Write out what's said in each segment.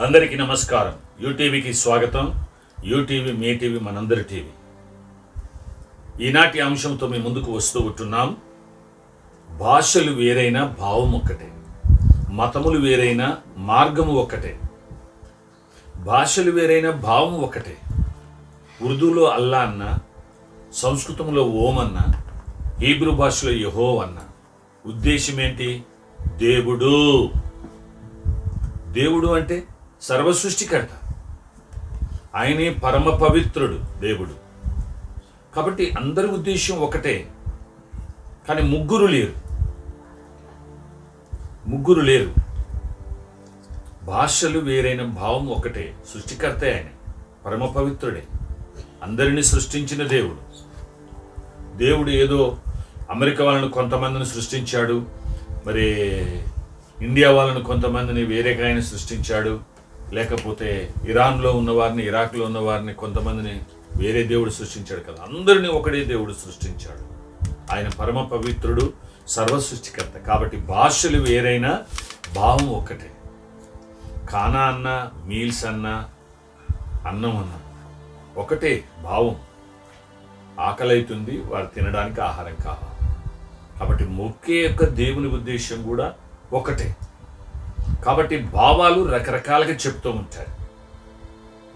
అందరికీ నమస్కారం. యూటీవీకి స్వాగతం. యూటీవీ మీ టీవీ మనందరి టీవీ. ఈనాటి అంశంతో మీ ముందుకు వస్తూ ఉంటున్నాం. భాషలు వేరైనా భావం ఒక్కటే, మతములు వేరైనా మార్గము ఒక్కటే. భాషలు వేరైనా భావం ఒక్కటే. ఉర్దూలో అల్లా అన్న, సంస్కృతంలో ఓం అన్న, హీబ్రూ భాషలో యెహోవా అన్న. ఉద్దేశం ఏంటి? దేవుడు. దేవుడు అంటే సర్వ సృష్టికర్త. ఆయనే పరమ పవిత్రుడు దేవుడు. కాబట్టి అందరి ఉద్దేశం ఒకటే, కానీ ముగ్గురు లేరు. భాషలు వేరైన భావం ఒకటే. సృష్టికర్తే ఆయన, పరమ పవిత్రుడే, అందరినీ సృష్టించిన దేవుడు. దేవుడు ఏదో అమెరికా వాళ్ళని కొంతమందిని సృష్టించాడు, మరి ఇండియా వాళ్ళని కొంతమందిని వేరే ఆయన సృష్టించాడు, లేకపోతే ఇరాన్లో ఉన్నవారిని, ఇరాక్లో ఉన్నవారిని కొంతమందిని వేరే దేవుడు సృష్టించాడు కదా. అందరినీ ఒకటే దేవుడు సృష్టించాడు. ఆయన పరమ పవిత్రుడు, సర్వ సృష్టికర్త. కాబట్టి భాషలు వేరైనా భావం ఒక్కటే. ఖానా అన్న, మీల్స్ అన్న, అన్నం అన్న ఒకటే భావం. ఆకలి అవుతుంది, వారు తినడానికి ఆహారం కావాలి. కాబట్టి ఒకే యొక్క దేవుని ఉద్దేశం కూడా ఒకటే. కాబట్టి భావాలు రకరకాలుగా చెప్తూ ఉంటారు.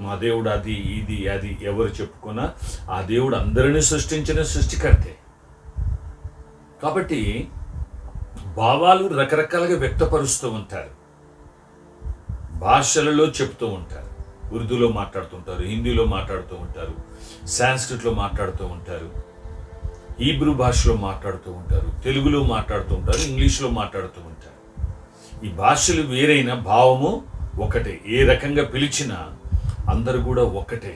మా దేవుడు అది, ఇది, అది ఎవరు చెప్పుకున్నా ఆ దేవుడు అందరినీ సృష్టించిన సృష్టికర్తే. కాబట్టి భావాలు రకరకాలుగా వ్యక్తపరుస్తూ ఉంటారు, భాషలలో చెప్తూ ఉంటారు. ఉర్దూలో మాట్లాడుతుంటారు, హిందీలో మాట్లాడుతూ ఉంటారు, సాంస్క్రిట్లో మాట్లాడుతూ ఉంటారు, హీబ్రూ భాషలో మాట్లాడుతూ ఉంటారు, తెలుగులో మాట్లాడుతూ ఉంటారు, ఇంగ్లీష్లో మాట్లాడుతూ ఉంటారు. ఈ భాషలు వేరైన భావము ఒకటే. ఏ రకంగా పిలిచినా అందరూ కూడా ఒకటే,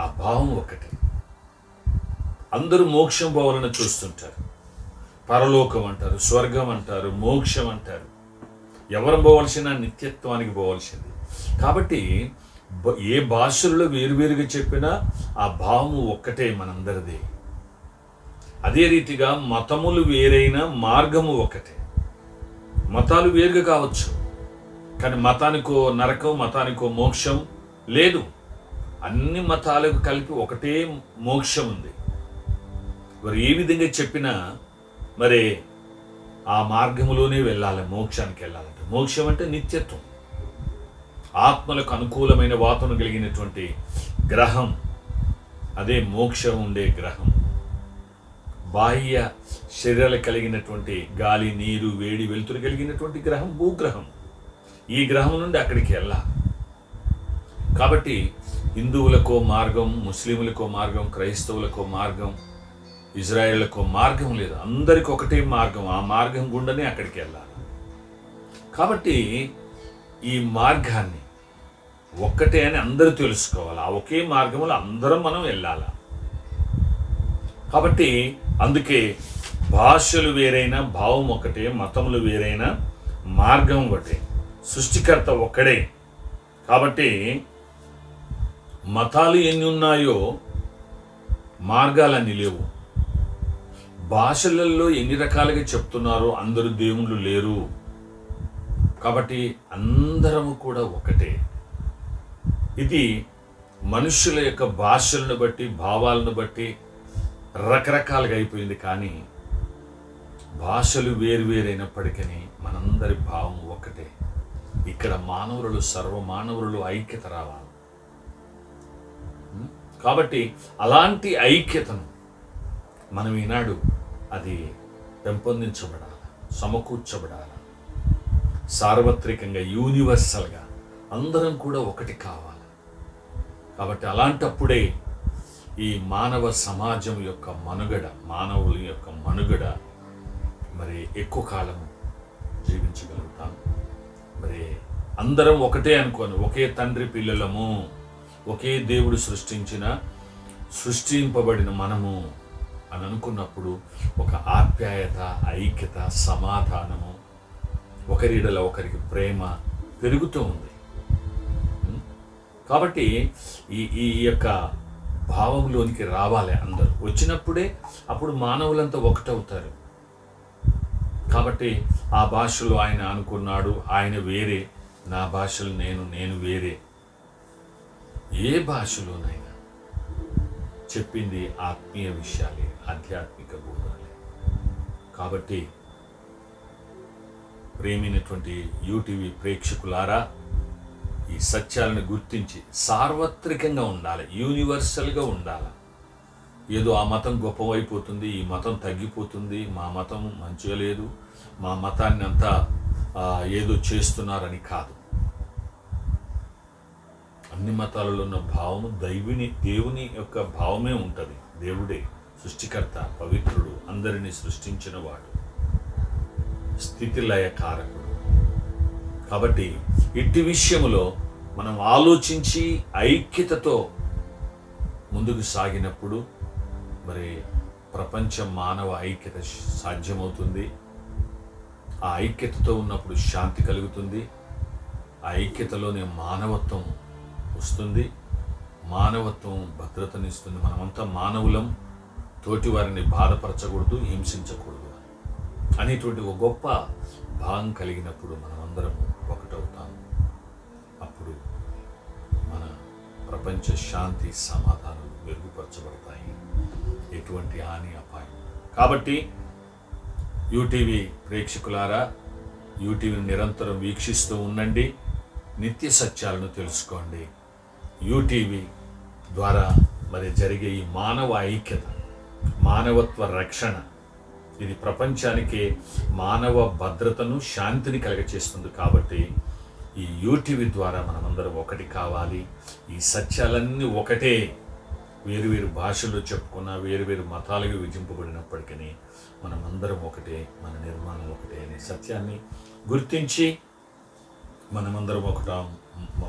ఆ భావం ఒకటే. అందరూ మోక్షం పోవాలని చూస్తుంటారు. పరలోకం అంటారు, స్వర్గం అంటారు, మోక్షం అంటారు. ఎవరు పోవలసిన నిత్యత్వానికి పోవలసింది. కాబట్టి ఏ భాషల్లో వేరువేరుగా చెప్పినా ఆ భావము ఒక్కటే, మనందరిదే. అదే రీతిగా మతములు వేరైన మార్గము ఒకటే. మతాలు వేరుగా కావచ్చు, కానీ మతానికో నరకం, మతానికో మోక్షం లేదు. అన్ని మతాలకు కలిపి ఒకటే మోక్షం ఉంది. మరి ఏ విధంగా చెప్పినా మరి ఆ మార్గంలోనే వెళ్ళాలి, మోక్షానికి వెళ్ళాలంటే. మోక్షం అంటే నిత్యత్వం, ఆత్మలకు అనుకూలమైన వాతావరణం కలిగినటువంటి గ్రహం, అదే మోక్షం ఉండే గ్రహం. బాహ్య శరీరాలు కలిగినటువంటి గాలి, నీరు, వేడి, వెలుతురు కలిగినటువంటి గ్రహం భూగ్రహం. ఈ గ్రహం నుండి అక్కడికి వెళ్ళాలి. కాబట్టి హిందువులకో మార్గం, ముస్లింలకో మార్గం, క్రైస్తవులకో మార్గం, ఇజ్రాయేళ్లకో మార్గం లేదు. అందరికి ఒకటే మార్గం. ఆ మార్గం గుండానే అక్కడికి వెళ్ళాలి. కాబట్టి ఈ మార్గాన్ని ఒక్కటే అని అందరూ తెలుసుకోవాలి. ఆ ఒకే మార్గంలో అందరం మనం వెళ్ళాలి. కాబట్టి అందుకే భాషలు వేరైనా భావం ఒకటే, మతములు వేరైనా మార్గం ఒకటే, సృష్టికర్త ఒక్కడే. కాబట్టి మతాలు ఎన్ని ఉన్నాయో మార్గాలన్నీ లేవు. భాషలలో ఎన్ని రకాలుగా చెప్తున్నారో అందరూ దేవుళ్ళు లేరు. కాబట్టి అందరము కూడా ఒకటే. ఇది మనుషుల యొక్క భాషలను బట్టి, భావాలను బట్టి రకరకాలుగా అయిపోయింది. కానీ భాషలు వేరువేరైనప్పటికీ మనందరి భావం ఒకటే. ఇక్కడ మానవులు, సర్వమానవులు ఐక్యత రావాలి. కాబట్టి అలాంటి ఐక్యతను మనం ఈనాడు అది పెంపొందించబడాలి, సమకూర్చబడాలి. సార్వత్రికంగా, యూనివర్సల్గా అందరం కూడా ఒకటి కావాలి. కాబట్టి అలాంటప్పుడే ఈ మానవ సమాజం యొక్క మనుగడ, మానవుల యొక్క మనుగడ మరి ఎక్కువ కాలం జీవించగలుగుతాం. మరి అందరం ఒకటే అనుకోని, ఒకే తండ్రి పిల్లలము, ఒకే దేవుడు సృష్టింపబడిన మనము అని అనుకున్నప్పుడు ఒక ఆప్యాయత, ఐక్యత, సమాధానము, ఒకరిడల ఒకరికి ప్రేమ పెరుగుతూ ఉంది. కాబట్టి ఈ యొక్క భావంలోనికి రావాలి అందరూ. వచ్చినప్పుడే అప్పుడు మానవులంతా ఒకటవుతారు. కాబట్టి ఆ భాషలో ఆయన అనుకున్నాడు, ఆయన వేరే, నా భాషలు నేను వేరే. ఏ భాషలోనైనా చెప్పింది ఆత్మీయ విషయాలే, ఆధ్యాత్మిక బోధనలే. కాబట్టి ప్రేమైనటువంటి యూటీవీ ప్రేక్షకులారా, ఈ సత్యాలను గుర్తించి సార్వత్రికంగా ఉండాలి, యూనివర్సల్గా ఉండాలి. ఏదో ఆ మతం గొప్పవైపోతుంది, ఈ మతం తగ్గిపోతుంది, మా మతం మంచిగా లేదు, మా మతాన్ని అంతా ఏదో చేస్తున్నారని కాదు. అన్ని మతాలలో ఉన్న భావము దేవుని యొక్క భావమే ఉంటుంది. దేవుడే సృష్టికర్త, పవిత్రుడు, అందరినీ సృష్టించిన వాడు, స్థితిలయ కారకుడు. కాబట్టి ఇట్టి విషయములో మనం ఆలోచించి ఐక్యతతో ముందుకు సాగినప్పుడు మరి ప్రపంచ మానవ ఐక్యత సాధ్యమవుతుంది. ఆ ఐక్యతతో ఉన్నప్పుడు శాంతి కలుగుతుంది. ఆ ఐక్యతలోనే మానవత్వం వస్తుంది. మానవత్వం భద్రతనిస్తుంది. మనమంతా మానవులం, తోటి వారిని బాధపరచకూడదు, హింసించకూడదు అనేటువంటి ఒక గొప్ప భావం కలిగినప్పుడు మనమందరం ఒకటవుతాము. అప్పుడు మన ప్రపంచ శాంతి సమాధానం మెరుగుపరచబడతాయి, ఎటువంటి హాని అపాయం. కాబట్టి యూటీవీ ప్రేక్షకులారా, యూటీవీని నిరంతరం వీక్షిస్తూ ఉండండి, నిత్య సత్యాలను తెలుసుకోండి. యూటీవీ ద్వారా మరి జరిగే ఈ మానవ ఐక్యత, మానవత్వ రక్షణ, ఇది ప్రపంచానికి మానవ భద్రతను, శాంతిని కలగచేస్తుంది. కాబట్టి ఈ యూటీవీ ద్వారా మనమందరం ఒకటి కావాలి. ఈ సత్యాలన్నీ ఒకటే, వేరు భాషల్లో చెప్పుకున్న, వేరు మతాలుగా విభజింపబడినప్పటికీ మనమందరం ఒకటే, మన నిర్మాణం ఒకటే అనే సత్యాన్ని గుర్తించి మనమందరం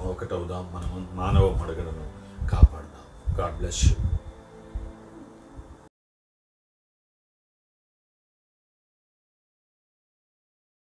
ఒకటవుదాం. మన మానవ మనుగడను కాపాడదాం. God bless you.